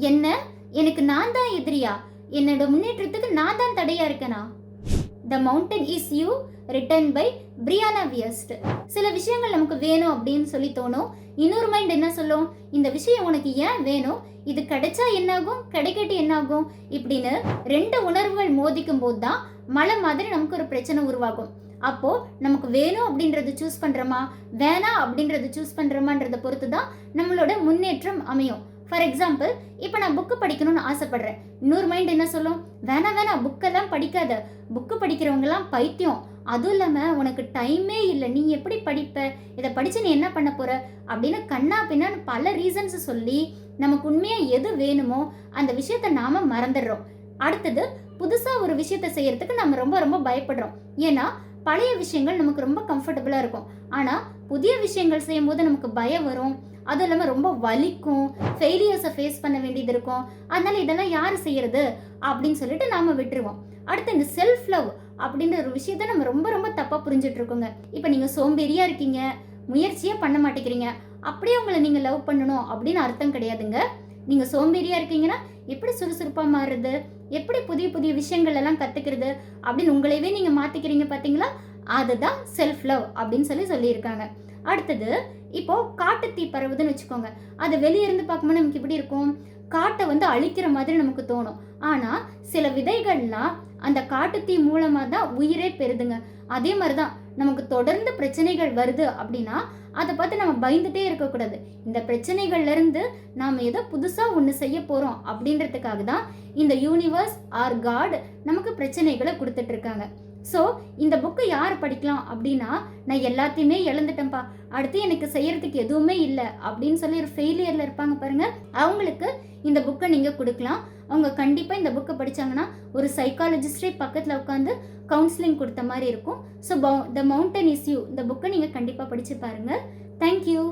என்ன? எனக்கு நான் தான் எதிரியா? என்னோட முன்னேற்றத்துக்கு நான் தான் தடையா இருக்கேனா? The mountain is you written by Brianna Wiest. சில விஷயங்கள் நமக்கு வேணும் அப்படின்னு சொல்லி தோணும். இன்னொரு மைண்ட் என்ன சொல்லும்? இந்த விஷயம் உனக்கு ஏன் வேணும்? இது கிடைச்சா என்னாகும், கிடைக்கட்டு என்னாகும் இப்படின்னு ரெண்டு உணர்வுகள் மோதிக்கும் போது தான் மலை மாதிரி நமக்கு ஒரு பிரச்சனை உருவாகும். அப்போ நமக்கு வேணும் அப்படின்றது சூஸ் பண்றோமா, வேணாம் அப்படின்றது சூஸ் பண்றோமான்றத பொறுத்து தான் நம்மளோட முன்னேற்றம் அமையும். ஃபார் எக்ஸாம்பிள், இப்போ நான் புக்கு படிக்கணும்னு ஆசைப்படுறேன். இன்னொரு மைண்ட் என்ன சொல்லும்? வேணாம் புக்கெல்லாம் படிக்காத, புக்கு படிக்கிறவங்கலாம் பைத்தியம், அதுவும் இல்லாமல் உனக்கு டைமே இல்லை, நீ எப்படி படிப்ப, இதை படித்து நீ என்ன பண்ண போற அப்படின்னு கண்ணா பின்னான்னு பல ரீசன்ஸ் சொல்லி நமக்கு உண்மையாக எது வேணுமோ அந்த விஷயத்த நாம மறந்துடுறோம். அடுத்தது, புதுசாக ஒரு விஷயத்த செய்யறதுக்கு நம்ம ரொம்ப ரொம்ப பயப்படுறோம். ஏன்னா பழைய விஷயங்கள் நமக்கு ரொம்ப கம்ஃபர்டபுளாக இருக்கும். ஆனால் புதிய விஷயங்கள் செய்யும் போது நமக்கு பயம் வரும். அதுவும் இல்லாமல் ரொம்ப வலிக்கும், ஃபெயிலியர்ஸை ஃபேஸ் பண்ண வேண்டியது இருக்கும். அதனால இதெல்லாம் யார் செய்யறது அப்படின்னு சொல்லிட்டு நாம விட்டுருவோம். அடுத்து, இந்த செல்ஃப் லவ் அப்படின்ற ஒரு விஷயத்த நம்ம ரொம்ப ரொம்ப தப்பாக புரிஞ்சுட்டு இருக்கோங்க. இப்போ நீங்கள் சோம்பேறியாக இருக்கீங்க, முயற்சியே பண்ண மாட்டேங்கிறீங்க, அப்படியே உங்களை நீங்கள் லவ் பண்ணணும் அப்படின்னு அர்த்தம் கிடையாதுங்க. நீங்கள் சோம்பேறியாக இருக்கீங்கன்னா எப்படி சுறுசுறுப்பாக மாறுறது, எப்படி புதிய புதிய விஷயங்கள் எல்லாம் கற்றுக்கிறது அப்படின்னு உங்களையவே நீங்கள் மாற்றிக்கிறீங்க பார்த்தீங்களா? அதுதான் செல்ஃப் லவ் அப்படின்னு சொல்லியிருக்காங்க. அடுத்தது, இப்போ காட்டு தீ பரவுதுன்னு வச்சுக்கோங்க. அதை வெளியே இருந்து பார்க்கும்போது நமக்கு இப்படி இருக்கும், காட்டை அழிக்கிற மாதிரி நமக்கு தோணும். ஆனால் சில விதைகள்லாம் அந்த காட்டு தீ மூலமாக தான் உயிரே பெறுதுங்க. அதே மாதிரி தான் நமக்கு தொடர்ந்து பிரச்சனைகள் வருது அப்படின்னா அதை பார்த்து நம்ம பயந்துட்டே இருக்கக்கூடாது. இந்த பிரச்சனைகள்ல இருந்து நாம் ஏதோ புதுசாக ஒன்று செய்ய போகிறோம் அப்படின்றதுக்காக தான் இந்த யூனிவர்ஸ் ஆர் காட் நமக்கு பிரச்சனைகளை கொடுத்துட்டு இருக்காங்க. ஸோ இந்த புக்கை யார் படிக்கலாம் அப்படின்னா, நான் எல்லாத்தையுமே இழந்துட்டேன்ப்பா, அடுத்து எனக்கு செய்யறதுக்கு எதுவுமே இல்லை அப்படின்னு சொல்லி ஒரு ஃபெயிலியரில் இருப்பாங்க பாருங்க, அவங்களுக்கு இந்த புக்கை நீங்கள் கொடுக்கலாம். அவங்க கண்டிப்பாக இந்த புக்கை படித்தாங்கன்னா ஒரு சைக்காலஜிஸ்டே பக்கத்தில் உட்காந்து கவுன்சிலிங் கொடுத்த மாதிரி இருக்கும். So the mountain is you இந்த புக்கை நீங்கள் கண்டிப்பாக படித்து பாருங்கள். தேங்க்யூ.